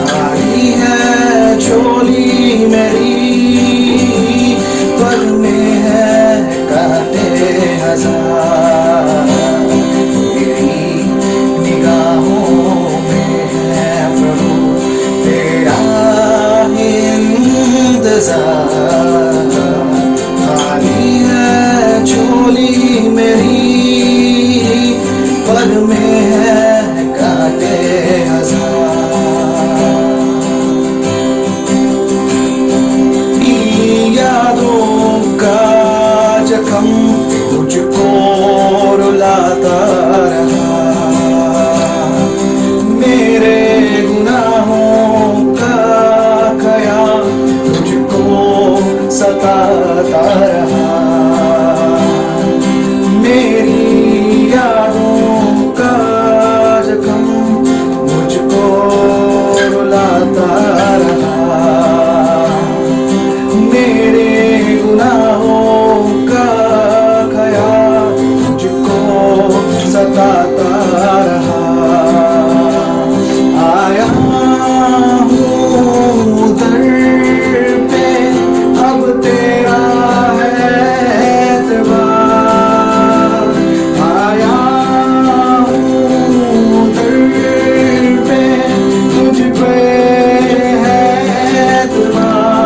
भारी है झोली मेरी, पग में है कांटे हजार। तेरी निगाहों में है प्रभु तेरा इंतजार। खाली है झोली मेरी, पग में है कांटे हजार। यादों का जख्म मुझको रुलाता रहा, मेरे गुनाहों का ख्याल मुझको सताता रहा। मेरी यादों का जख्म मुझको रुलाता रहा, मेरे गुनाहों का ख्याल मुझको सताता रहा। आया हूँ दर पे, अब तेरा है एतबार। आया हूँ दर पे, तुझ पे है एतबार,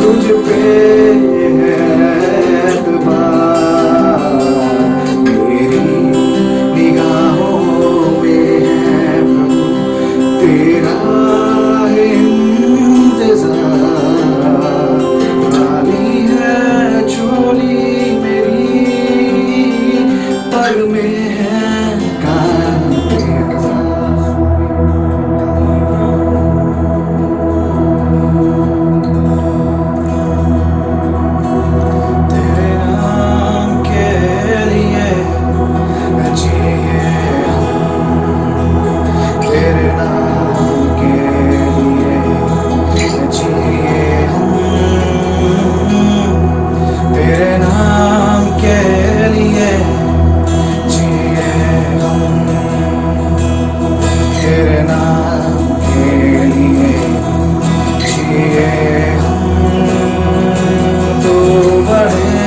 तुझ पे है एतबार। मेरी निगाहों में है प्रभु तेरा इंतजार। खाली है झोली मेरी, पग में है कांटे हजार। तेरे नाम के लिए जिए हम, तेरे नाम के लिए जिए हम, तेरे नाम के लिए जिए हम, तेरे नाम के लिए जिए हम। तू बढ़े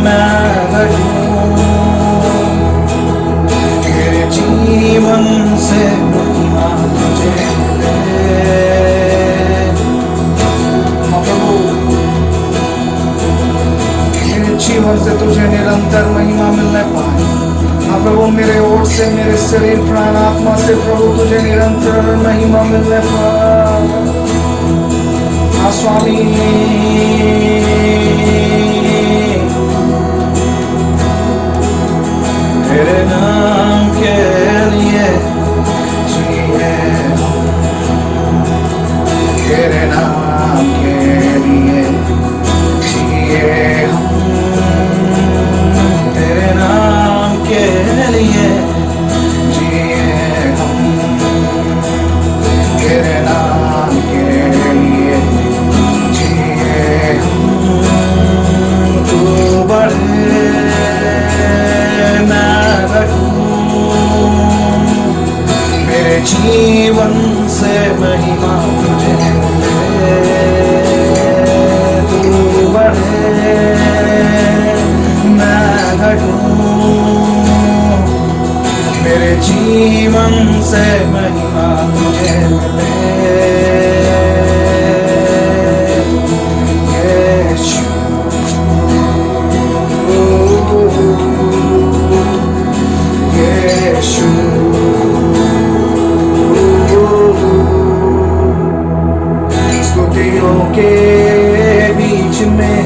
मैं घटूं, तेरे जीवन से महिमा मुझे मिले। हाँ प्रभु, मेरे जीवन से तुझे निरंतर महिमा मिलने पाए। हाँ प्रभु, मेरे ओठ से, मेरे शरीर प्राण आत्मा से प्रभु तुझे निरंतर महिमा मिलने पाए। हाँ स्वामी, तेरे नाम के लिए जिए हम, तेरे नाम के लिए जिए हम, तेरे नाम के लिए जिए हम, तेरे नाम के लिए जिए हम। तू बढ़े मैं घटूं, मेरे जीवन से महिमा तुझे मिले। तू बढ़े मैं घटूं, मेरे जीवन से महिमा तुझे मिले। यीशु, यीशु, स्तुतियों के बीच में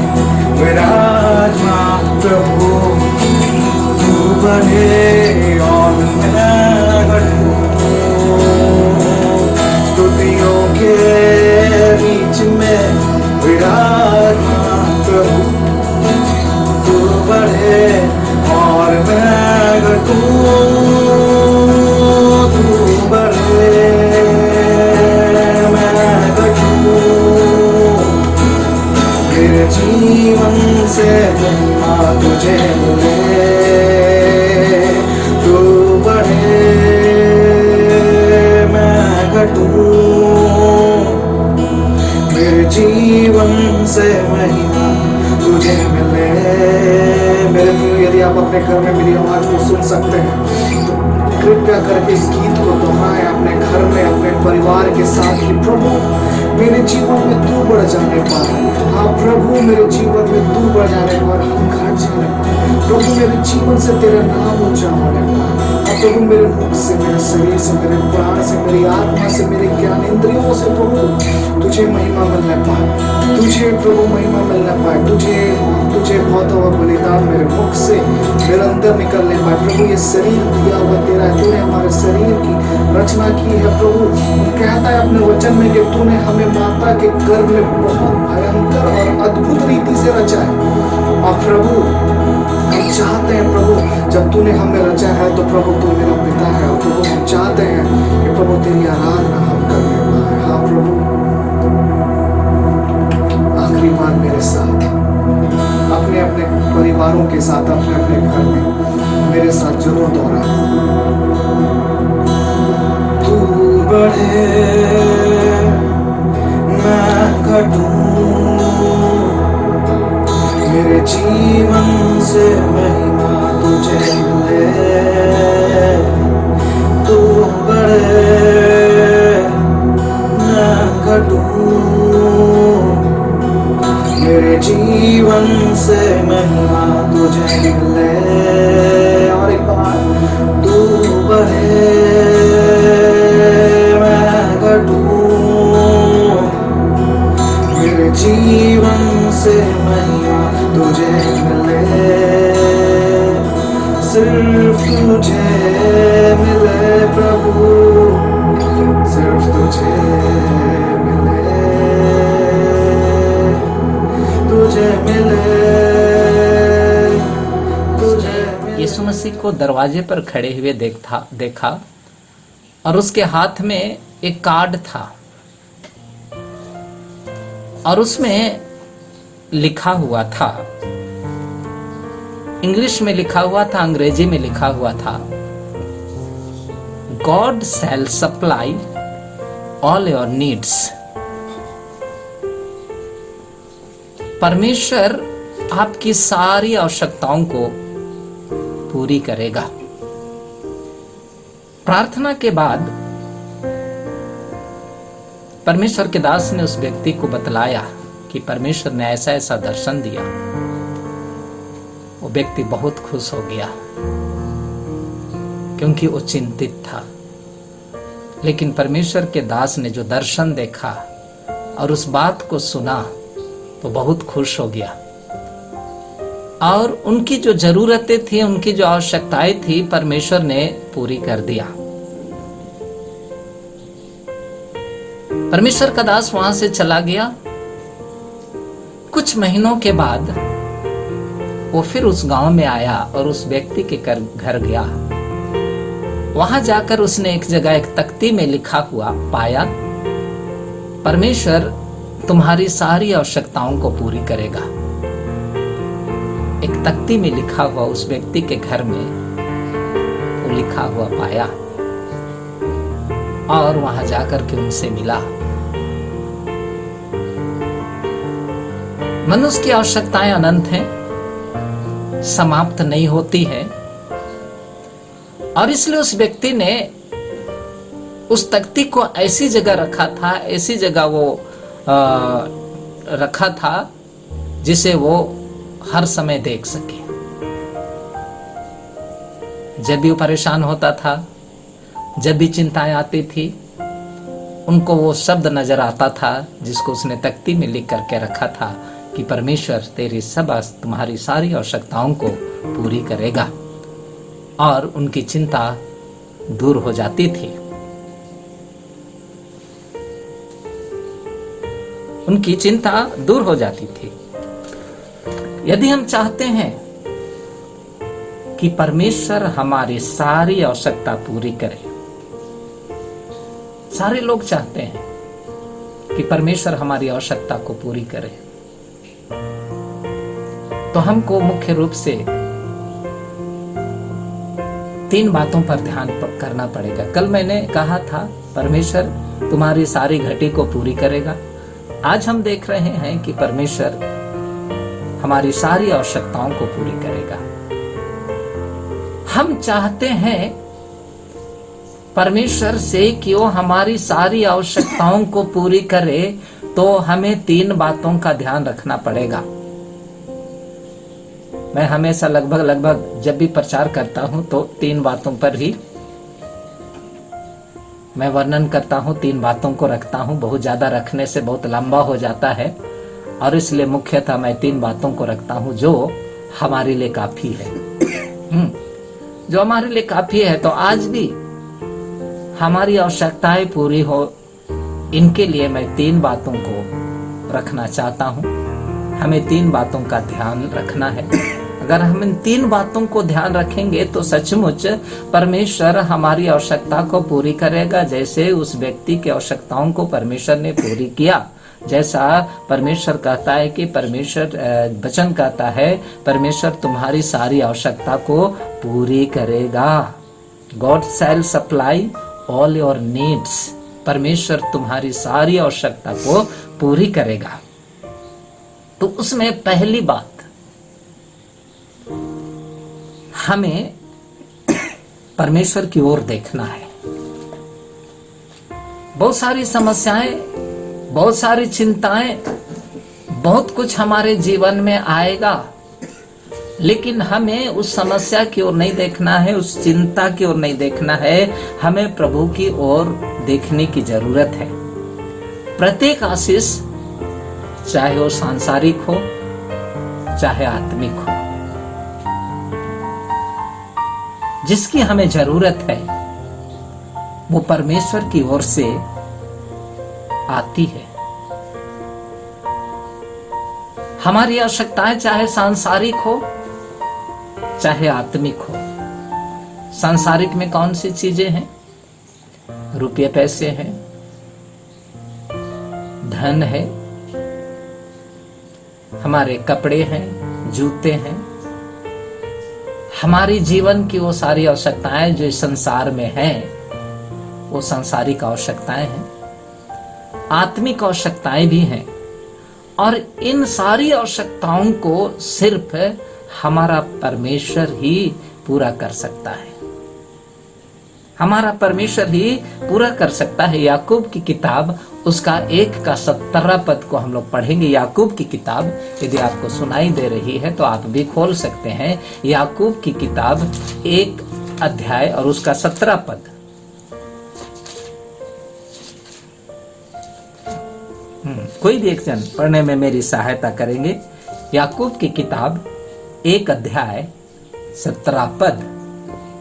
विराजमान प्रभु, तू बढ़े और मैं घटूं। स्तुतियों के बीच में विराजमान प्रभु, तू बढ़े और मैं घटूं। अपने घर में मेरी आवाज को सुन सकते हैं तो कृपया करके इस गीत को दोहराएं अपने घर में, अपने परिवार के साथ कि प्रभु मेरे जीवन में तू बढ़ जाने पर, हाँ प्रभु मेरे जीवन में तू बढ़ जाने पर, हम घट जाने पर, प्रभु मेरे जीवन से तेरा नाम ऊंचा होने पर, हाँ प्रभु मेरे मुख से, मेरे शरीर से, मेरे प्राण से, मेरी आत्मा से, मेरे ज्ञान इंद्रियों से प्रभु तुझे महिमा मिलने पाए, तुझे प्रभु महिमा मिलने पाए, तुझे बहुत हुआ बलिदान मेरे मुख से निरंतर निकलने पाए। प्रभु ये शरीर दिया हुआ तेरा है, तूने हमारे शरीर की रचना की है प्रभु। कहता है अपने वचन में कि तूने हमें माता के गर्भ में बहुत भयंकर और अद्भुत रीति से रचा है। और प्रभु हम चाहते हैं प्रभु जब तूने हमें रचा है तो प्रभु तू मेरा पिता है, और प्रभु हम चाहते हैं कि प्रभु तेरी आराधना हम करने पाए। हाँ प्रभु आखिरी बार मेरे साथ अपने अपने परिवारों के साथ, अपने अपने घर में मेरे साथ जरूर दोहराए। तू बढ़े मैं घटूं, मेरे जीवन से महिमा तुझे मिले। तू बढ़े मैं घटूं, मेरे जीवन से महिमा तुझे मिले। और एक बार तू बढ़े मैं घटूं, मेरे जीवन से महिमा तुझे मिले। सिर्फ तुझे मिले प्रभु, सिर्फ तुझे मिले, तुझे मिले, तुझे मिले। यीशु मसीह को दरवाजे पर खड़े हुए देखा और उसके हाथ में एक कार्ड था और उसमें लिखा हुआ था, इंग्लिश में लिखा हुआ था, अंग्रेजी में लिखा हुआ था, God shall supply all your needs. परमेश्वर आपकी सारी आवश्यकताओं को पूरी करेगा। प्रार्थना के बाद परमेश्वर के दास ने उस व्यक्ति को बतलाया कि परमेश्वर ने ऐसा ऐसा दर्शन दिया। वो व्यक्ति बहुत खुश हो गया क्योंकि वो चिंतित था। लेकिन परमेश्वर के दास ने जो दर्शन देखा और उस बात को सुना तो बहुत खुश हो गया और उनकी जो जरूरतें थी, उनकी जो आवश्यकताएं थी, परमेश्वर ने पूरी कर दिया। परमेश्वर का दास वहां से चला गया। कुछ महीनों के बाद वो फिर उस गांव में आया और उस व्यक्ति के घर गया। वहां जाकर उसने एक जगह एक तख्ती में लिखा हुआ पाया, परमेश्वर तुम्हारी सारी आवश्यकताओं को पूरी करेगा। एक तख्ती में लिखा हुआ उस व्यक्ति के घर में वो लिखा हुआ पाया और वहां जाकर के उनसे मिला। मनुष्य की आवश्यकताएं अनंत हैं, समाप्त नहीं होती है, और इसलिए उस व्यक्ति ने उस तख्ती को ऐसी जगह रखा था, ऐसी जगह वो रखा था जिसे वो हर समय देख सके। जब भी वो परेशान होता था, जब भी चिंताएं आती थी, उनको वो शब्द नजर आता था जिसको उसने तख्ती में लिख करके रखा था कि परमेश्वर तेरी तुम्हारी सारी आवश्यकताओं को पूरी करेगा। और उनकी चिंता दूर हो जाती थी। उनकी चिंता दूर हो जाती थी। यदि हम चाहते हैं कि परमेश्वर हमारी सारी आवश्यकता पूरी करे, सारे लोग चाहते हैं कि परमेश्वर हमारी आवश्यकता को पूरी करे, तो हमको मुख्य रूप से 3 बातों पर ध्यान करना पड़ेगा। कल मैंने कहा था परमेश्वर तुम्हारी सारी घटी को पूरी करेगा। आज हम देख रहे हैं कि परमेश्वर हमारी सारी आवश्यकताओं को पूरी करेगा। हम चाहते हैं परमेश्वर से कि वो हमारी सारी आवश्यकताओं को पूरी करे, तो हमें 3 बातों का ध्यान रखना पड़ेगा। मैं हमेशा लगभग जब भी प्रचार करता हूं तो 3 बातों पर ही मैं वर्णन करता हूं, 3 बातों को रखता हूं। बहुत ज्यादा रखने से बहुत लंबा हो जाता है और इसलिए मुख्यतः मैं 3 बातों को रखता हूं जो हमारे लिए काफी है। जो हमारे लिए काफी है। तो आज भी हमारी आवश्यकताएं पूरी हो, इनके लिए मैं 3 बातों को रखना चाहता हूं। हमें 3 बातों का ध्यान रखना है। अगर हम इन 3 बातों को ध्यान रखेंगे तो सचमुच परमेश्वर हमारी आवश्यकता को पूरी करेगा, जैसे उस व्यक्ति की आवश्यकताओं को परमेश्वर ने पूरी किया। जैसा परमेश्वर कहता है कि परमेश्वर वचन कहता है परमेश्वर तुम्हारी सारी आवश्यकता को पूरी करेगा। God shall supply all your needs. परमेश्वर तुम्हारी सारी आवश्यकता को पूरी करेगा। तो उसमें पहली बात, हमें परमेश्वर की ओर देखना है। बहुत सारी समस्याएं, बहुत सारी चिंताएं, बहुत कुछ हमारे जीवन में आएगा, लेकिन हमें उस समस्या की ओर नहीं देखना है, उस चिंता की ओर नहीं देखना है। हमें प्रभु की ओर देखने की जरूरत है। प्रत्येक आशीष, चाहे वो सांसारिक हो चाहे आत्मिक हो, जिसकी हमें जरूरत है वो परमेश्वर की ओर से आती है। हमारी आवश्यकताएं चाहे सांसारिक हो चाहे आत्मिक हो। सांसारिक में कौन सी चीजें हैं? रुपये पैसे हैं, धन है, हमारे कपड़े हैं, जूते हैं, हमारी जीवन की वो सारी आवश्यकताएं जो इस संसार में हैं, वो सांसारिक आवश्यकताएं हैं। आत्मिक आवश्यकताएं भी हैं, और इन सारी आवश्यकताओं को सिर्फ हमारा परमेश्वर ही पूरा कर सकता है। हमारा परमेश्वर ही पूरा कर सकता है। याकूब की किताब उसका 1:17 पद को हम लोग पढ़ेंगे। याकूब की किताब, यदि आपको सुनाई दे रही है तो आप भी खोल सकते हैं। याकूब की किताब 1 अध्याय और उसका 17 पद। कोई भी एक जन पढ़ने में मेरी सहायता करेंगे। याकूब की किताब 1 अध्याय 17 पद।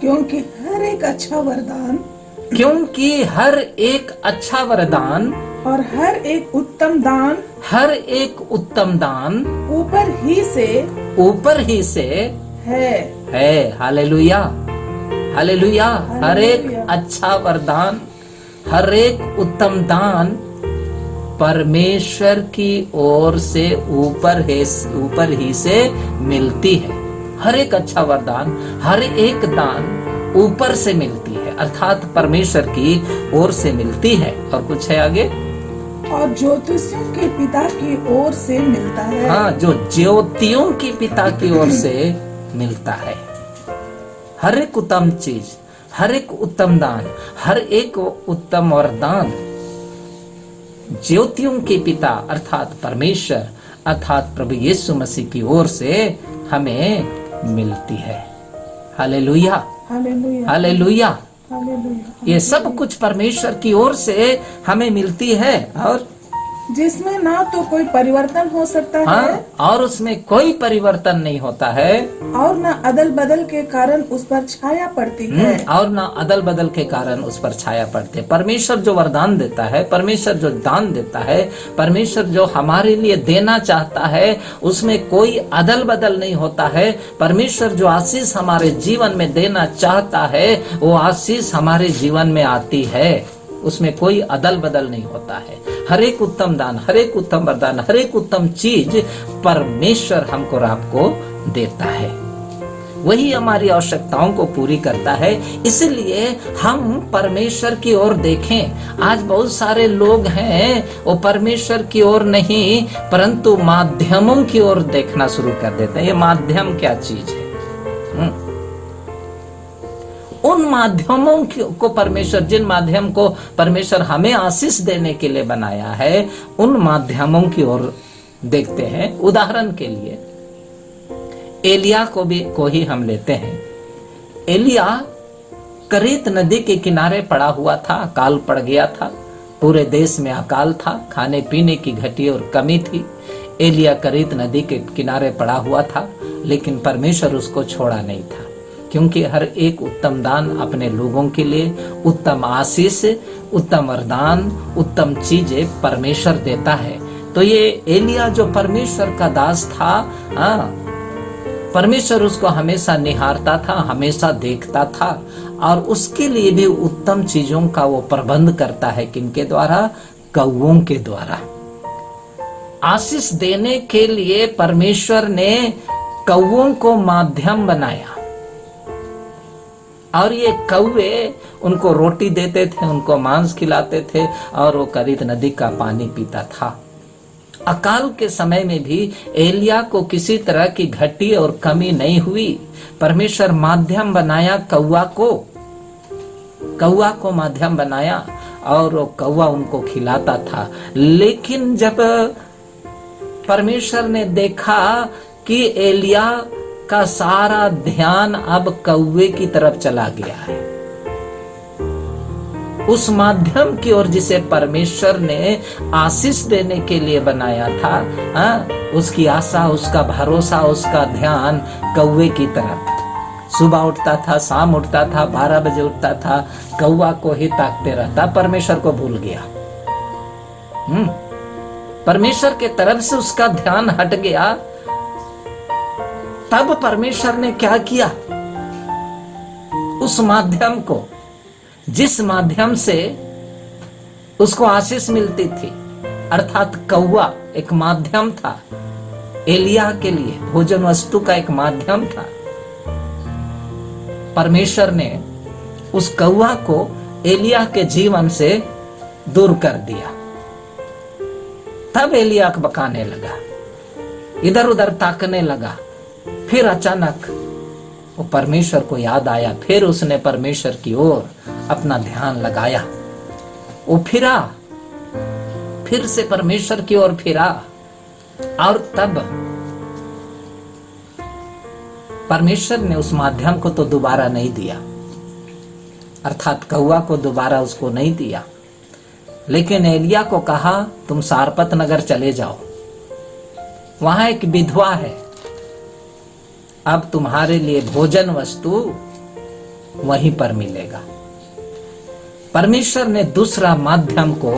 क्योंकि हर एक अच्छा वरदान और हर एक उत्तम दान ऊपर ही से है। Hallelujah, hallelujah. हर एक अच्छा वरदान, हर एक उत्तम दान परमेश्वर की ओर से ऊपर ही से मिलती है। हर एक अच्छा वरदान, हर एक दान ऊपर से मिलती है, अर्थात परमेश्वर की ओर से मिलती है। और कुछ है आगे, और ज्योतिषियों के पिता की ओर से मिलता है। हाँ, जो ज्योतियों के पिता की ओर से मिलता है। हर एक उत्तम चीज, हर एक उत्तम दान, हर एक उत्तम वरदान ज्योतियों के पिता अर्थात परमेश्वर, अर्थात प्रभु यीशु मसीह की ओर से हमें मिलती है। Hallelujah, hallelujah, hallelujah. हालेलुया। ये सब कुछ परमेश्वर की ओर से हमें मिलती है, और जिसमें ना तो कोई परिवर्तन हो सकता है, और उसमें कोई परिवर्तन नहीं होता है, और ना अदल बदल के कारण उस पर छाया पड़ती है, और ना अदल बदल के कारण उस पर छाया पड़ती है। परमेश्वर जो वरदान देता है, परमेश्वर जो दान देता है, परमेश्वर जो हमारे लिए देना चाहता है, उसमें कोई अदल बदल नहीं होता है। परमेश्वर जो आशीष हमारे जीवन में देना चाहता है, वो आशीष हमारे जीवन में आती है, उसमें कोई अदल बदल नहीं होता है। हर एक उत्तम दान, हर एक उत्तम वरदान, हर एक उत्तम चीज परमेश्वर हमको और आपको देता है। वही हमारी आवश्यकताओं को पूरी करता है। इसलिए हम परमेश्वर की ओर देखें। आज बहुत सारे लोग हैं वो परमेश्वर की ओर नहीं परंतु माध्यमों की ओर देखना शुरू कर देते हैं। ये माध्यम क्या चीज है? उन माध्यमों को परमेश्वर, जिन माध्यम को परमेश्वर हमें आशीष देने के लिए बनाया है, उन माध्यमों की ओर देखते हैं। उदाहरण के लिए एलिया को ही हम लेते हैं। एलिया करीत नदी के किनारे पड़ा हुआ था, अकाल पड़ गया था, पूरे देश में अकाल था, खाने पीने की घटी और कमी थी। एलिया करीत नदी के किनारे पड़ा हुआ था, लेकिन परमेश्वर उसको छोड़ा नहीं था, क्योंकि हर एक उत्तम दान अपने लोगों के लिए, उत्तम आशीष, उत्तम वरदान, उत्तम चीजें परमेश्वर देता है। तो ये एलिया जो परमेश्वर का दास था, परमेश्वर उसको हमेशा निहारता था, हमेशा देखता था, और उसके लिए भी उत्तम चीजों का वो प्रबंध करता है। किनके द्वारा? कौवों के द्वारा। आशीष देने के लिए परमेश्वर ने कौवों को माध्यम बनाया, और ये कौवे उनको रोटी देते थे, उनको मांस खिलाते थे, और वो करीत नदी का पानी पीता था। अकाल के समय में भी एलिया को किसी तरह की घटी और कमी नहीं हुई। परमेश्वर माध्यम बनाया, कौवा को माध्यम बनाया, और वो कौवा उनको खिलाता था। लेकिन जब परमेश्वर ने देखा कि एलिया का सारा ध्यान अब कौवे की तरफ चला गया है, उस माध्यम की ओर जिसे परमेश्वर ने आशीष देने के लिए बनाया था, उसकी आशा, उसका भरोसा, उसका ध्यान कौवे की तरफ। सुबह उठता था, शाम उठता था, 12 बजे उठता था, कौवा को ही ताकते रहता, परमेश्वर को भूल गया। परमेश्वर के तरफ से उसका ध्यान हट गया। तब परमेश्वर ने क्या किया? उस माध्यम को, जिस माध्यम से उसको आशीष मिलती थी, अर्थात कौवा एक माध्यम था, एलिया के लिए भोजन वस्तु का एक माध्यम था। परमेश्वर ने उस कौवा को एलिया के जीवन से दूर कर दिया। तब एलिया बकाने लगा, इधर उधर ताकने लगा। फिर अचानक वो परमेश्वर को याद आया, फिर उसने परमेश्वर की ओर अपना ध्यान लगाया। वो फिरा, फिर से परमेश्वर की ओर फिरा, और तब परमेश्वर ने उस माध्यम को तो दोबारा नहीं दिया, अर्थात कौवा को दोबारा उसको नहीं दिया, लेकिन एलिया को कहा तुम सारपत नगर चले जाओ, वहां एक विधवा है, अब तुम्हारे लिए भोजन वस्तु वहीं पर मिलेगा। परमेश्वर ने दूसरा माध्यम को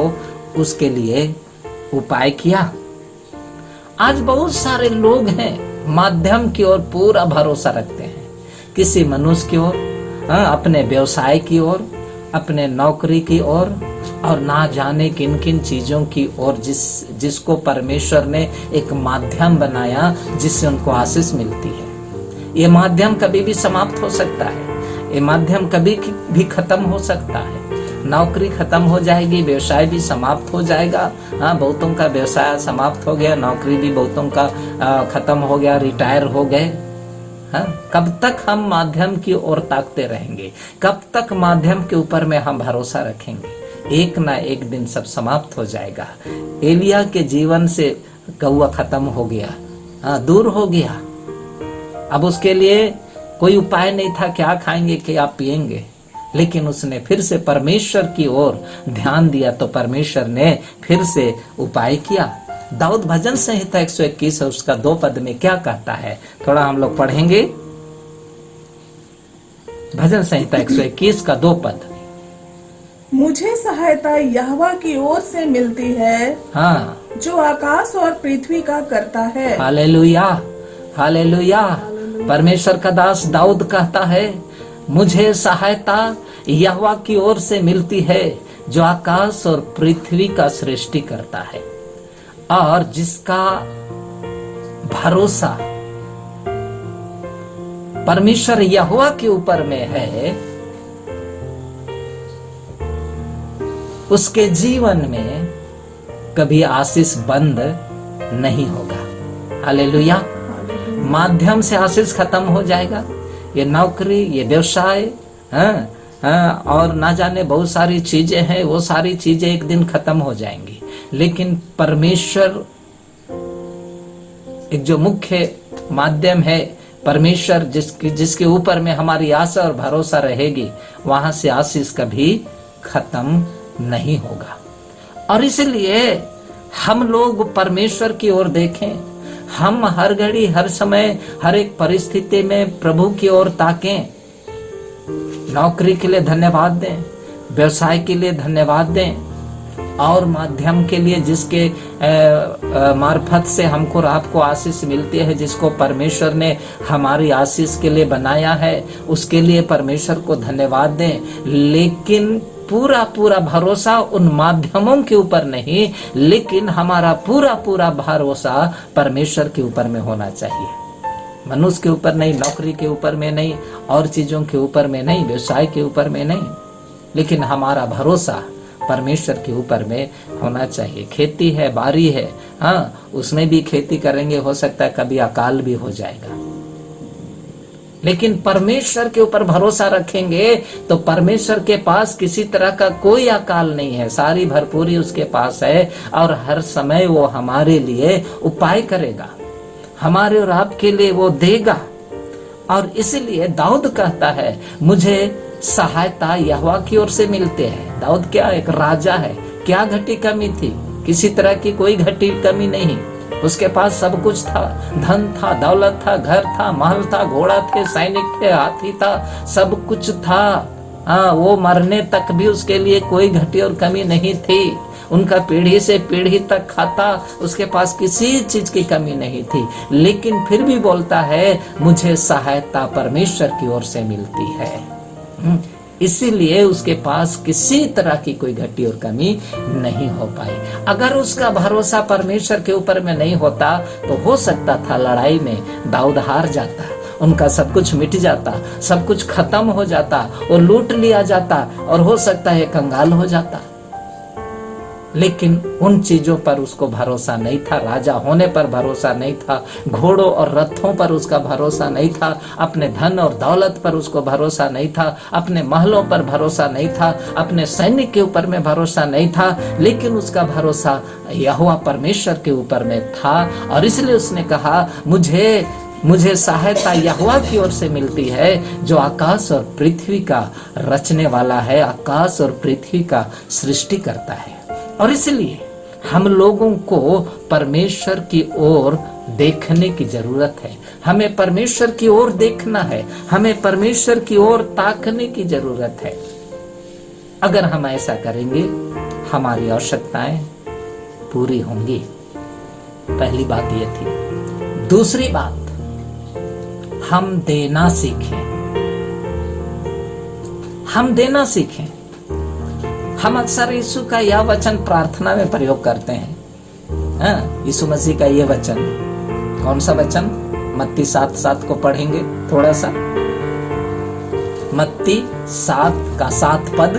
उसके लिए उपाय किया। आज बहुत सारे लोग हैं माध्यम की ओर पूरा भरोसा रखते हैं, किसी मनुष्य की ओर, अपने व्यवसाय की ओर, अपने नौकरी की ओर, और ना जाने किन किन चीजों की ओर, जिसको परमेश्वर ने एक माध्यम बनाया जिससे उनको आशीष मिलती है। ये माध्यम कभी भी समाप्त हो सकता है, ये माध्यम कभी भी खत्म हो सकता है। नौकरी खत्म हो जाएगी, व्यवसाय भी समाप्त हो जाएगा। बहुतों का व्यवसाय समाप्त हो गया, नौकरी भी बहुतों का खत्म हो गया, रिटायर हो गए। कब तक हम माध्यम की ओर ताकते रहेंगे? कब तक माध्यम के ऊपर में हम भरोसा रखेंगे? एक ना एक दिन सब समाप्त हो जाएगा। एलिया के जीवन से कौवा खत्म हो गया, दूर हो गया। अब उसके लिए कोई उपाय नहीं था, क्या खाएंगे क्या पिएंगे, लेकिन उसने फिर से परमेश्वर की ओर ध्यान दिया, तो परमेश्वर ने फिर से उपाय किया। दाऊद भजन संहिता 121 है, उसका 2 पद में क्या कहता है, थोड़ा हम लोग पढ़ेंगे। भजन संहिता 121 का 2 पद। मुझे सहायता यहोवा की ओर से मिलती है, जो आकाश और पृथ्वी का करता है। Hallelujah, hallelujah. परमेश्वर का दास दाऊद कहता है, मुझे सहायता यहोवा की ओर से मिलती है, जो आकाश और पृथ्वी का सृष्टि करता है, और जिसका भरोसा परमेश्वर यहोवा के ऊपर में है, उसके जीवन में कभी आशीष बंद नहीं होगा। हालेलुया। माध्यम से आशीष खत्म हो जाएगा, ये नौकरी, ये व्यवसाय, और ना जाने बहुत सारी चीजें हैं, वो सारी चीजें एक दिन खत्म हो जाएंगी, लेकिन परमेश्वर एक जो मुख्य माध्यम है, परमेश्वर जिसके ऊपर में हमारी आशा और भरोसा रहेगी, वहां से आशीष कभी खत्म नहीं होगा। और इसलिए हम लोग परमेश्वर की ओर देखें, हम हर घड़ी हर समय हर एक परिस्थिति में प्रभु की ओर ताकें। नौकरी के लिए धन्यवाद दें, व्यवसाय के लिए धन्यवाद दें, और माध्यम के लिए जिसके मार्फत से हमको और आपको आशीष मिलती है, जिसको परमेश्वर ने हमारी आशीष के लिए बनाया है, उसके लिए परमेश्वर को धन्यवाद दें। लेकिन पूरा पूरा भरोसा उन माध्यमों के ऊपर नहीं, लेकिन हमारा पूरा पूरा भरोसा परमेश्वर के ऊपर में होना चाहिए। मनुष्य के ऊपर नहीं, नौकरी के ऊपर में नहीं, और चीजों के ऊपर में नहीं, व्यवसाय के ऊपर में नहीं, लेकिन हमारा भरोसा परमेश्वर के ऊपर में होना चाहिए। खेती है, बारी है, हाँ, उसमें भी खेती करेंगे, हो सकता है कभी अकाल भी हो जाएगा, लेकिन परमेश्वर के ऊपर भरोसा रखेंगे तो परमेश्वर के पास किसी तरह का कोई अकाल नहीं है, सारी भरपूरी उसके पास है, और हर समय वो हमारे लिए उपाय करेगा, हमारे और आपके लिए वो देगा। और इसलिए दाऊद कहता है, मुझे सहायता यहोवा की ओर से मिलते हैं। दाऊद क्या एक राजा है, क्या घटी कमी थी? किसी तरह की कोई घटी कमी नहीं। उसके पास सब कुछ था, धन था, दौलत था, घर था, महल था, घोड़ा थे, सैनिक थे, हाथी था, सब कुछ था। हाँ, वो मरने तक भी उसके लिए कोई घटी और कमी नहीं थी। उनका पीढ़ी से पीढ़ी तक खाता, उसके पास किसी चीज की कमी नहीं थी, लेकिन फिर भी बोलता है, मुझे सहायता परमेश्वर की ओर से मिलती है। इसीलिए उसके पास किसी तरह की कोई घटी और कमी नहीं हो पाई। अगर उसका भरोसा परमेश्वर के ऊपर में नहीं होता तो हो सकता था लड़ाई में दाऊद हार जाता, उनका सब कुछ मिट जाता, सब कुछ खत्म हो जाता, वो लूट लिया जाता, और हो सकता है कंगाल हो जाता। लेकिन उन चीजों पर उसको भरोसा नहीं था, राजा होने पर भरोसा नहीं था, घोड़ों और रथों पर उसका भरोसा नहीं था, अपने धन और दौलत पर उसको भरोसा नहीं था, अपने महलों पर भरोसा नहीं था, अपने सैनिक के ऊपर में भरोसा नहीं था, लेकिन उसका भरोसा यहोवा परमेश्वर के ऊपर में था। और इसलिए उसने कहा, मुझे सहायता यहोवा की ओर से मिलती है, जो आकाश और पृथ्वी का रचने वाला है, आकाश और पृथ्वी का सृष्टि करता है। और इसलिए हम लोगों को परमेश्वर की ओर देखने की जरूरत है, हमें परमेश्वर की ओर देखना है, हमें परमेश्वर की ओर ताकने की जरूरत है। अगर हम ऐसा करेंगे, हमारी आवश्यकताएं पूरी होंगी। पहली बात यह थी। दूसरी बात, हम देना सीखें। हम देना सीखें। हम अक्सर यीशु का यह वचन प्रार्थना में प्रयोग करते हैं। यीशु मसीह का यह वचन, कौन सा वचन? मत्ती 7:7 को पढ़ेंगे थोड़ा सा। मत्ती 7 का 7 पद।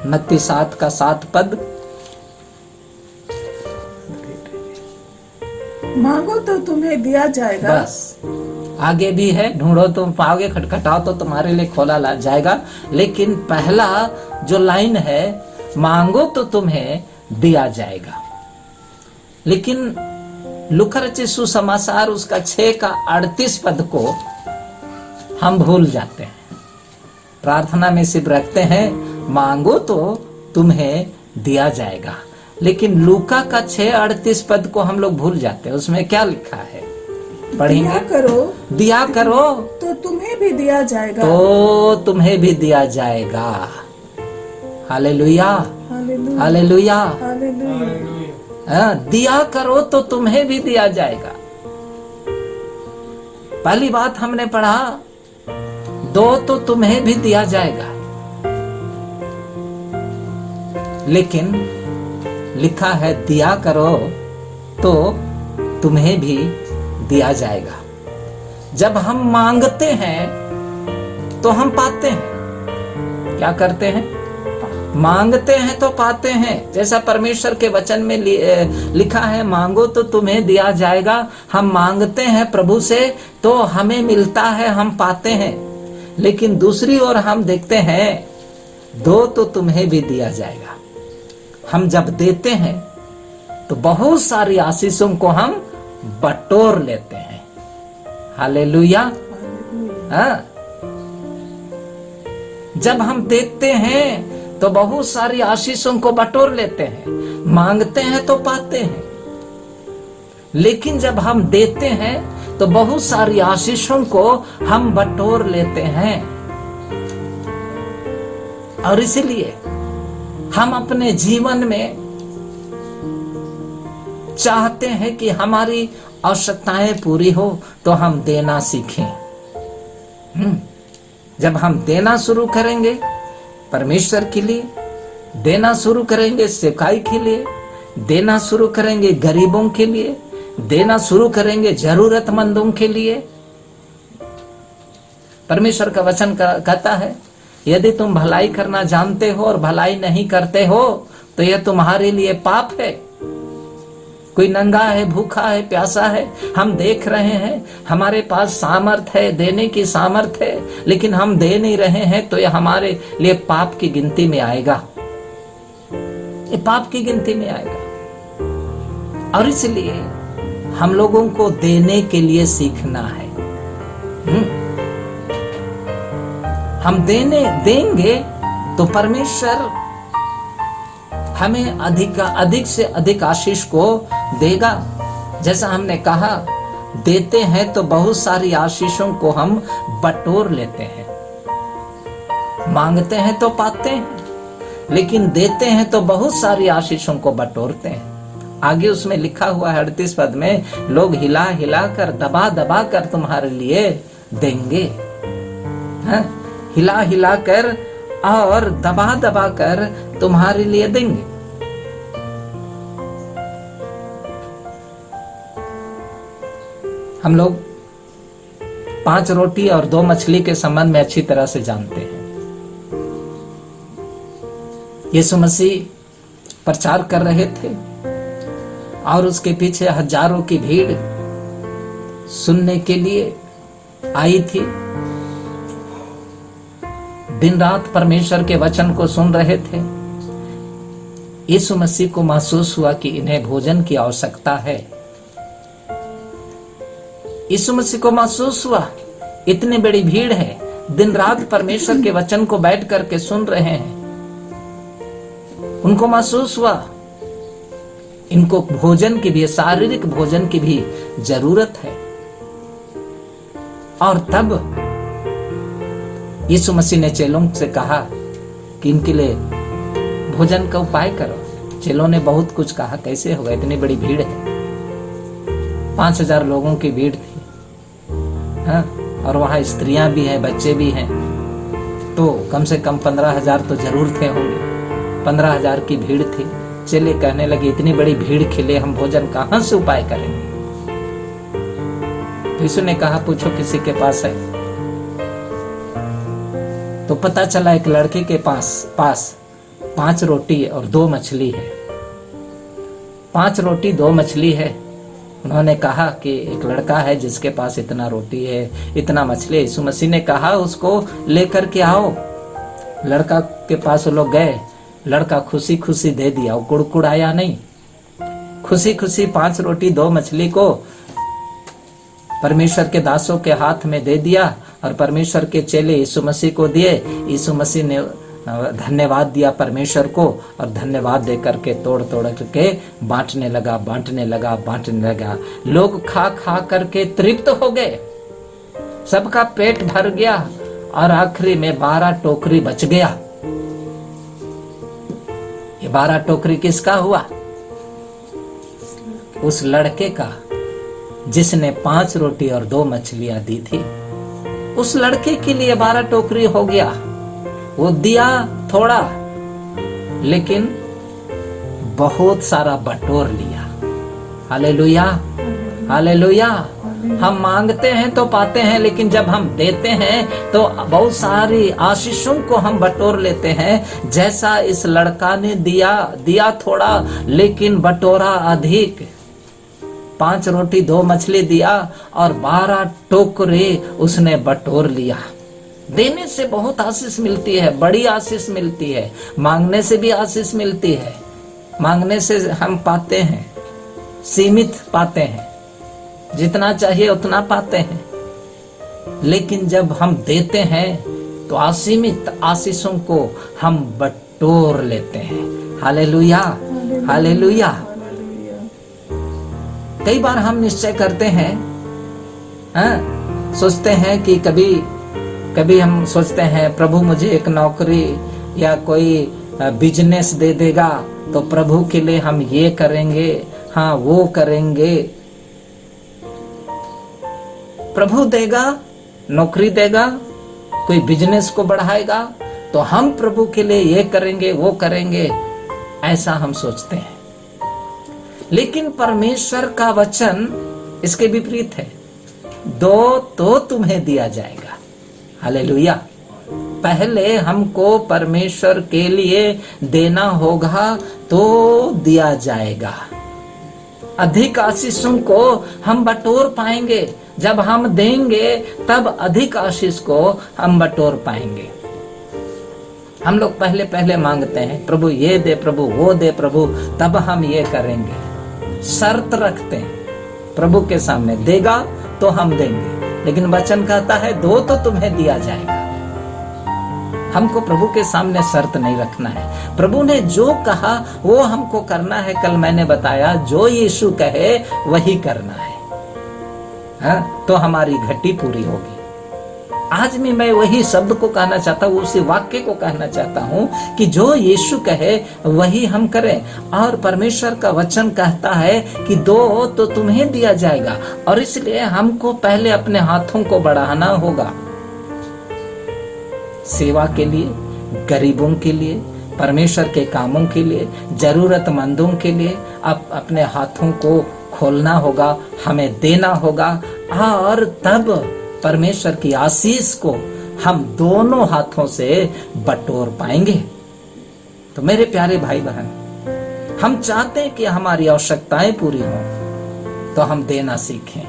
मत्ती 7 का 7 पद। मांगो तो तुम्हें दिया जाएगा। बस, आगे भी है, ढूंढो तो पाओगे, खटखटाओ तो तुम्हारे लिए खोला ला जाएगा। लेकिन पहला जो लाइन है, मांगो तो तुम्हें दिया जाएगा। लेकिन लूका रचित सुसमाचार उसका 6 का 38 पद को हम भूल जाते हैं। प्रार्थना में सिर्फ रखते हैं, मांगो तो तुम्हें दिया जाएगा, लेकिन लूका का 6:38 पद को हम लोग भूल जाते हैं। उसमें क्या लिखा है? पढ़ेंगे। दिया करो तो तुम्हें भी दिया जाएगा। तो तुम्हें भी दिया जाएगा। Hallelujah, hallelujah, hallelujah. दिया करो तो तुम्हें भी दिया जाएगा। पहली बात हमने पढ़ा, दो तो तुम्हें भी दिया जाएगा। लेकिन लिखा है, दिया करो तो तुम्हें भी दिया जाएगा। जब हम मांगते हैं तो हम पाते हैं। क्या करते हैं? मांगते हैं तो पाते हैं, जैसा परमेश्वर के वचन में लिखा है, मांगो तो तुम्हें दिया जाएगा। हम मांगते हैं प्रभु से तो हमें मिलता है, हम पाते हैं। लेकिन दूसरी ओर हम देखते हैं, दो तो तुम्हें भी दिया जाएगा। हम जब देते हैं तो बहुत सारी आशीषों को हम बटोर लेते हैं। हालेलुया। हाँ, जब हम देते हैं तो बहुत सारी आशीषों को बटोर लेते हैं। मांगते हैं तो पाते हैं, लेकिन जब हम देते हैं तो बहुत सारी आशीषों को हम बटोर लेते हैं। और इसलिए हम अपने जीवन में चाहते हैं कि हमारी आवश्यकताएं पूरी हो तो हम देना सीखें। जब हम देना शुरू करेंगे परमेश्वर के लिए, देना शुरू करेंगे सेवकाई के लिए, देना शुरू करेंगे गरीबों के लिए, देना शुरू करेंगे जरूरतमंदों के लिए। परमेश्वर का वचन कहता है, यदि तुम भलाई करना जानते हो और भलाई नहीं करते हो तो यह तुम्हारे लिए पाप है। कोई नंगा है, भूखा है, प्यासा है, हम देख रहे हैं, हमारे पास सामर्थ है, देने की सामर्थ है, लेकिन हम दे नहीं रहे हैं तो यह हमारे लिए पाप की गिनती में आएगा। ये पाप की गिनती में आएगा। और इसलिए हम लोगों को देने के लिए सीखना है। हम देंगे तो परमेश्वर हमें अधिक से अधिक आशीष को देगा। जैसा हमने कहा, देते हैं तो बहुत सारी आशीषों को हम बटोर लेते हैं। मांगते हैं तो पाते हैं, लेकिन देते हैं तो बहुत सारी आशीषों को बटोरते हैं। आगे उसमें लिखा हुआ है 38 पद में, लोग हिला हिला कर, दबा दबा कर तुम्हारे लिए देंगे। हिला हिला कर और दबा दबा कर तुम्हारे लिए देंगे। हम लोग 5 रोटी और 2 मछली के संबंध में अच्छी तरह से जानते हैं। यीशु मसीह प्रचार कर रहे थे और उसके पीछे हजारों की भीड़ सुनने के लिए आई थी। दिन रात परमेश्वर के वचन को सुन रहे थे। यीशु मसीह को महसूस हुआ कि इन्हें भोजन की आवश्यकता है। यीशु मसीह को महसूस हुआ इतनी बड़ी भीड़ है, दिन रात परमेश्वर के वचन को बैठ करके सुन रहे हैं। उनको महसूस हुआ इनको भोजन की भी, शारीरिक भोजन की भी जरूरत है। और तब यीशु मसीह ने चेलों से कहा कि इनके लिए भोजन का उपाय करो। चेलों ने बहुत कुछ कहा, कैसे होगा, इतनी बड़ी भीड़ है। 5000 लोगों की भीड़ थी। हाँ? और वहां स्त्रियां भी हैं, बच्चे भी हैं, तो कम से कम 15,000 तो जरूर थे होंगे। 15,000 की भीड़ थी। चेले कहने लगे, इतनी बड़ी भीड़ के लिए हम भोजन कहां से उपाय करेंगे? तो यीशु ने कहा, पूछो किसी के पास है। तो पता चला एक लड़के के पास 5 रोटी और 2 मछली है। 5 रोटी 2 मछली है। उन्होंने कहा कि एक लड़का है जिसके पास इतना रोटी है, इतना मछली है। यीशु मसीह ने कहा, उसको लेकर के आओ। लड़का के पास वो लोग गए। लड़का खुशी खुशी दे दिया, वो कुड़कुड़ाया नहीं। खुशी खुशी 5 रोटी 2 मछली को परमेश्वर के दासों के हाथ में दे दिया और परमेश्वर के चेले यीशु मसीह को दिए। यीशु मसीह ने धन्यवाद दिया परमेश्वर को और धन्यवाद दे करके तोड़ करके बांटने लगा। लोग खा खा करके तृप्त हो गए, सबका पेट भर गया और आखिरी में 12 टोकरी बच गया। ये 12 टोकरी किसका हुआ? उस लड़के का जिसने 5 रोटी और 2 मछलियां दी थी। उस लड़के के लिए 12 टोकरी हो गया। वो दिया थोड़ा, लेकिन बहुत सारा बटोर लिया। Hallelujah, hallelujah. हम मांगते हैं तो पाते हैं, लेकिन जब हम देते हैं तो बहुत सारी आशीषों को हम बटोर लेते हैं। जैसा इस लड़का ने दिया थोड़ा लेकिन बटोरा अधिक। 5 रोटी 2 मछली दिया और 12 टोकरे उसने बटोर लिया। देने से बहुत आशीष मिलती है, बड़ी आशीष मिलती है। मांगने से भी आशीष मिलती है। मांगने से हम पाते हैं, सीमित पाते हैं, जितना चाहिए उतना पाते हैं। लेकिन जब हम देते हैं तो असीमित आशीषों को हम बटोर लेते हैं। Hallelujah, hallelujah. कई बार हम निश्चय करते हैं, सोचते हैं कि कभी हम सोचते हैं प्रभु मुझे एक नौकरी या कोई बिजनेस दे देगा तो प्रभु के लिए हम ये करेंगे, हाँ वो करेंगे। प्रभु देगा, नौकरी देगा, कोई बिजनेस को बढ़ाएगा तो हम प्रभु के लिए ये करेंगे वो करेंगे, ऐसा हम सोचते हैं। लेकिन परमेश्वर का वचन इसके विपरीत है। दो तो तुम्हें दिया जाएगा। हालेलुया। पहले हमको परमेश्वर के लिए देना होगा तो दिया जाएगा। अधिक आशीषों को हम बटोर पाएंगे। जब हम देंगे तब अधिक आशीष को हम बटोर पाएंगे। हम लोग पहले मांगते हैं, प्रभु ये दे, प्रभु वो दे, प्रभु तब हम ये करेंगे। शर्त रखते हैं प्रभु के सामने, देगा तो हम देंगे। लेकिन वचन कहता है दो तो तुम्हें दिया जाएगा। हमको प्रभु के सामने शर्त नहीं रखना है। प्रभु ने जो कहा वो हमको करना है। कल मैंने बताया जो यीशु कहे वही करना है, तो हमारी घटी पूरी होगी। आज भी मैं वही शब्द को कहना चाहता हूँ, उसी वाक्य को कहना चाहता हूँ कि जो यीशु कहे वही हम करें। और परमेश्वर का वचन कहता है कि दो तो तुम्हें दिया जाएगा। और इसलिए हमको पहले अपने हाथों को बढ़ाना होगा, सेवा के लिए, गरीबों के लिए, परमेश्वर के कामों के लिए, जरूरतमंदों के लिए। अपने हाथों को खोलना होगा, हमें देना होगा, और तब परमेश्वर की आशीष को हम दोनों हाथों से बटोर पाएंगे। तो मेरे प्यारे भाई बहन, हम चाहते हैं कि हमारी आवश्यकताएं पूरी हों तो हम देना सीखें।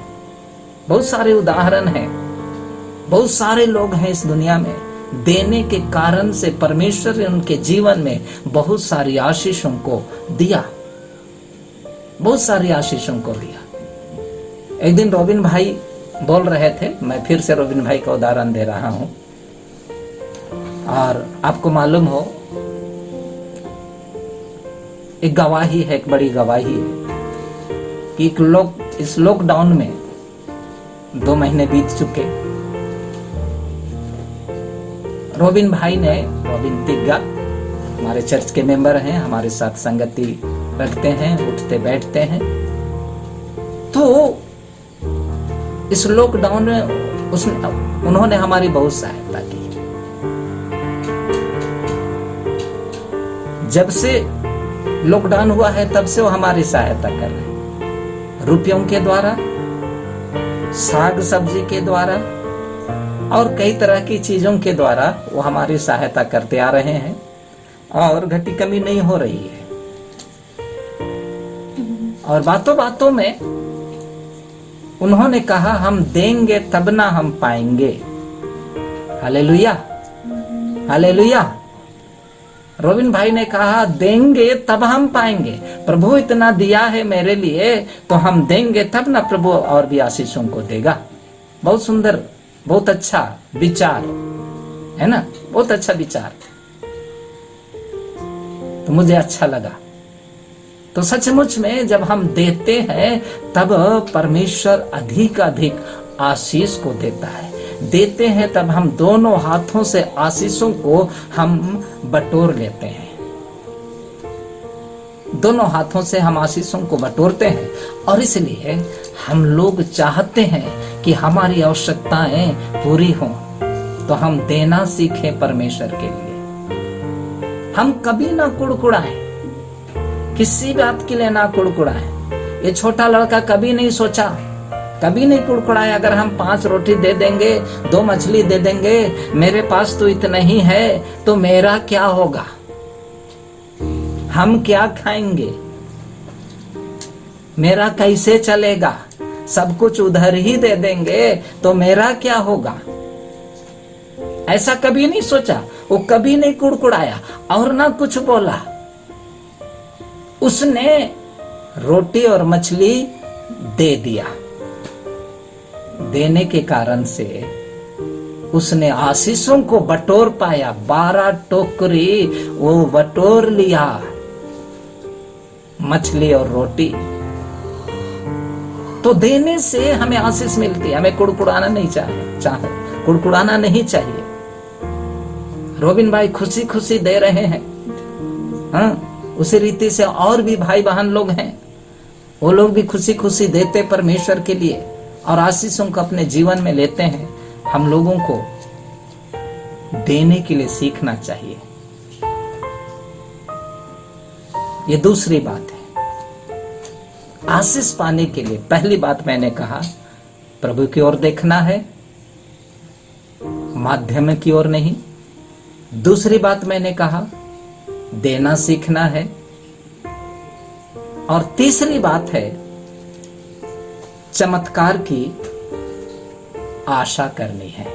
बहुत सारे उदाहरण हैं, बहुत सारे लोग हैं इस दुनिया में, देने के कारण से परमेश्वर ने उनके जीवन में बहुत सारी आशीषों को दिया, बहुत सारी आशीषों को दिया। एक दिन रोबिन भाई बोल रहे थे, मैं फिर से रोबिन भाई का उदाहरण दे रहा हूं। और आपको मालूम हो, एक गवाही है, एक बड़ी गवाही है कि इस लॉकडाउन में 2 महीने बीत चुके। रोबिन भाई ने, रोबिन तिग्गा हमारे चर्च के मेंबर हैं, हमारे साथ संगति रखते हैं, उठते बैठते हैं। तो इस लॉकडाउन में उन्होंने हमारी बहुत सहायता की। जब से लॉकडाउन हुआ है तब से वो हमारी सहायता कर रहे हैं, रुपयों के द्वारा, साग सब्जी के द्वारा और कई तरह की चीजों के द्वारा वो हमारी सहायता करते आ रहे हैं और घटी कमी नहीं हो रही है। और बातों बातों में उन्होंने कहा हम देंगे तब ना हम पाएंगे। Hallelujah, hallelujah. रोबिन भाई ने कहा देंगे तब हम पाएंगे। प्रभु इतना दिया है मेरे लिए तो हम देंगे तब ना प्रभु और भी आशीषों को देगा। बहुत सुंदर, बहुत अच्छा विचार है ना, बहुत अच्छा विचार। तो मुझे अच्छा लगा। तो सचमुच में जब हम देते हैं तब परमेश्वर अधिक आशीष को देता है। देते हैं तब हम दोनों हाथों से आशीषों को हम बटोर लेते हैं। दोनों हाथों से हम आशीषों को बटोरते हैं। और इसलिए हम लोग चाहते हैं कि हमारी आवश्यकताएं पूरी हों, तो हम देना सीखें परमेश्वर के लिए। हम कभी ना कुड़कुड़ाएं, किसी बात के लिए ना कुड़कुड़ाएं। ये छोटा लड़का कभी नहीं सोचा कभी नहीं कुड़कुड़ाया। अगर हम 5 रोटी दे देंगे, 2 मछली दे देंगे, मेरे पास तो इतना ही है, तो मेरा क्या होगा, हम क्या खाएंगे, मेरा कैसे चलेगा, सब कुछ उधर ही दे देंगे तो मेरा क्या होगा। ऐसा कभी नहीं सोचा, वो कभी नहीं कुड़कुड़ाया और ना कुछ बोला। उसने रोटी और मछली दे दिया। देने के कारण से उसने आशीषों को बटोर पाया। 12 टोकरी वो बटोर लिया, मछली और रोटी। तो देने से हमें आशीष मिलती है। हमें कुड़कुड़ाना नहीं चाहिए, कुड़कुड़ाना नहीं चाहिए। रोबिन भाई खुशी खुशी दे रहे हैं। हाँ, उसी रीति से और भी भाई बहन लोग हैं, वो लोग भी खुशी खुशी देते परमेश्वर के लिए और आशीषों को अपने जीवन में लेते हैं। हम लोगों को देने के लिए सीखना चाहिए। ये दूसरी बात है। आशीष पाने के लिए पहली बात मैंने कहा, प्रभु की ओर देखना है, माध्यम की ओर नहीं। दूसरी बात मैंने कहा, देना सीखना है। और तीसरी बात है, चमत्कार की आशा करनी है।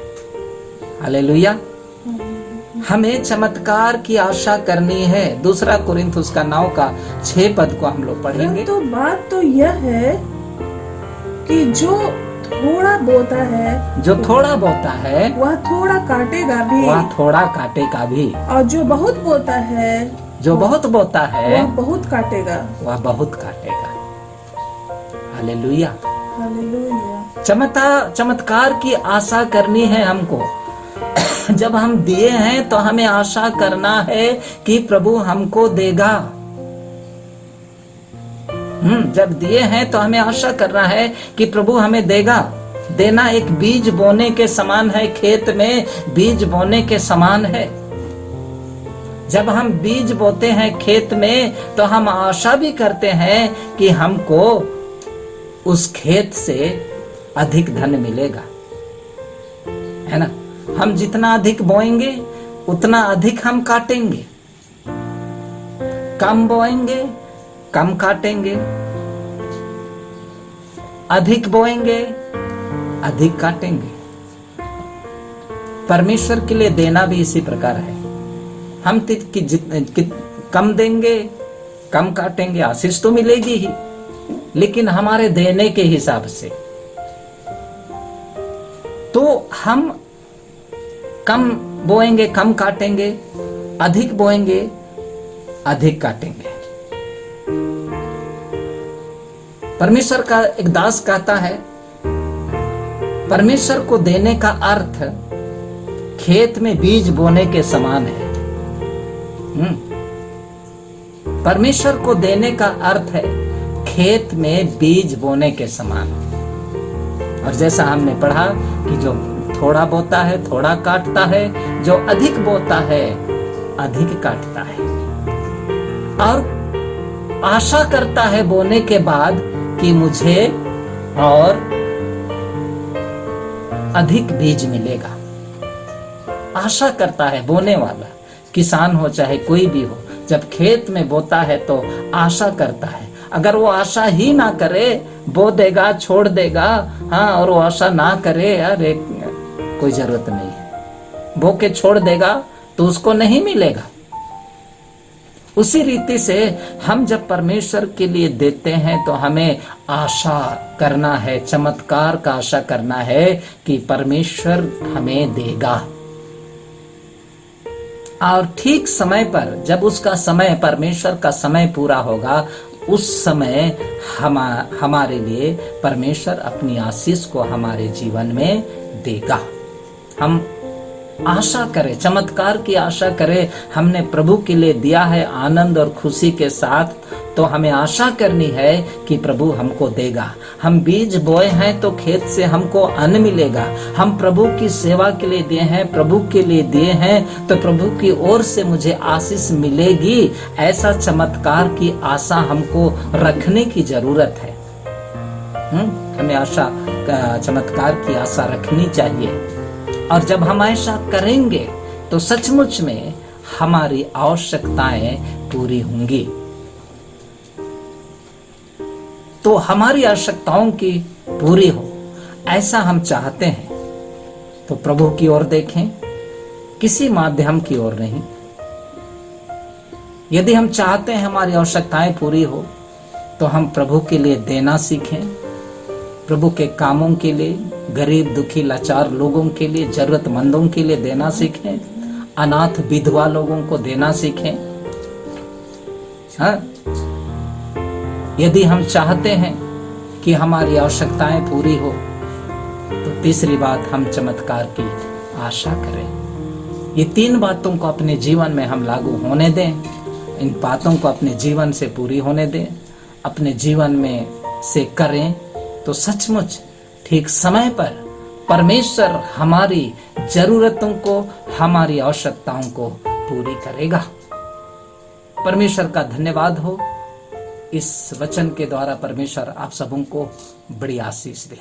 हालेलुया। हमें चमत्कार की आशा करनी है। 2 कुरिन्थ उसका 9 का 6 पद को हम लोग पढ़ेंगे। तो बात तो यह है कि जो थोड़ा बोता है, जो थोड़ा बोता है वह थोड़ा काटेगा भी, वह थोड़ा काटेगा भी। और जो बहुत बोता है, जो बहुत बोता है वह बहुत काटेगा, वह बहुत काटेगा। हालेलुया। हालेलुया। चमत्कार की आशा करनी है हमको। जब हम दिए हैं तो हमें आशा करना है कि प्रभु हमको देगा। जब दिए हैं तो हमें आशा करना है कि प्रभु हमें देगा। देना एक बीज बोने के समान है, खेत में बीज बोने के समान है। जब हम बीज बोते हैं खेत में तो हम आशा भी करते हैं कि हमको उस खेत से अधिक धन मिलेगा, है ना। हम जितना अधिक बोएंगे उतना अधिक हम काटेंगे। कम बोएंगे कम काटेंगे, अधिक बोएंगे अधिक काटेंगे। परमेश्वर के लिए देना भी इसी प्रकार है। हम कम देंगे कम काटेंगे, आशीष तो मिलेगी ही, लेकिन हमारे देने के हिसाब से। तो हम कम बोएंगे कम काटेंगे, अधिक बोएंगे अधिक काटेंगे। परमेश्वर का एक दास कहता है, परमेश्वर को देने का अर्थ खेत में बीज बोने के समान है। परमेश्वर को देने का अर्थ है खेत में बीज बोने के समान। और जैसा हमने पढ़ा कि जो थोड़ा बोता है थोड़ा काटता है, जो अधिक बोता है अधिक काटता है। और आशा करता है बोने के बाद कि मुझे और अधिक बीज मिलेगा। आशा करता है बोने वाला, किसान हो चाहे कोई भी हो, जब खेत में बोता है तो आशा करता है। अगर वो आशा ही ना करे, बो देगा छोड़ देगा, हाँ, और वो आशा ना करे, यार कोई जरूरत नहीं है, बो के छोड़ देगा तो उसको नहीं मिलेगा। उसी रीति से हम जब परमेश्वर के लिए देते हैं तो हमें आशा करना है, चमत्कार का आशा करना है कि परमेश्वर हमें देगा। और ठीक समय पर, जब उसका समय, परमेश्वर का समय पूरा होगा, उस समय हमारे लिए परमेश्वर अपनी आशीष को हमारे जीवन में देगा। हम आशा करें, चमत्कार की आशा करें। हमने प्रभु के लिए दिया है आनंद और खुशी के साथ, तो हमें आशा करनी है कि प्रभु हमको देगा। हम बीज बोए हैं तो खेत से हमको अन्न मिलेगा। हम प्रभु की सेवा के लिए दिए हैं, प्रभु के लिए दिए हैं, तो प्रभु की ओर से मुझे आशीष मिलेगी। ऐसा चमत्कार की आशा हमको रखने की जरूरत है। हमें आशा चमत्कार की आशा रखनी चाहिए। और जब हम ऐसा करेंगे तो सचमुच में हमारी आवश्यकताएं पूरी होंगी। तो हमारी आवश्यकताओं की पूरी हो ऐसा हम चाहते हैं तो प्रभु की ओर देखें, किसी माध्यम की ओर नहीं। यदि हम चाहते हैं हमारी आवश्यकताएं पूरी हो तो हम प्रभु के लिए देना सीखें, प्रभु के कामों के लिए, गरीब दुखी लाचार लोगों के लिए, जरूरतमंदों के लिए देना सीखें, अनाथ विधवा लोगों को देना सीखें। हाँ? यदि हम चाहते हैं कि हमारी आवश्यकताएं पूरी हो तो तीसरी बात, हम चमत्कार की आशा करें। ये 3 बातों को अपने जीवन में हम लागू होने दें, इन बातों को अपने जीवन से पूरी होने दें, अपने जीवन में से करें तो सचमुच ठीक समय पर परमेश्वर हमारी जरूरतों को, हमारी आवश्यकताओं को पूरी करेगा। परमेश्वर का धन्यवाद हो। इस वचन के द्वारा परमेश्वर आप सबों को बड़ी आशीष दे।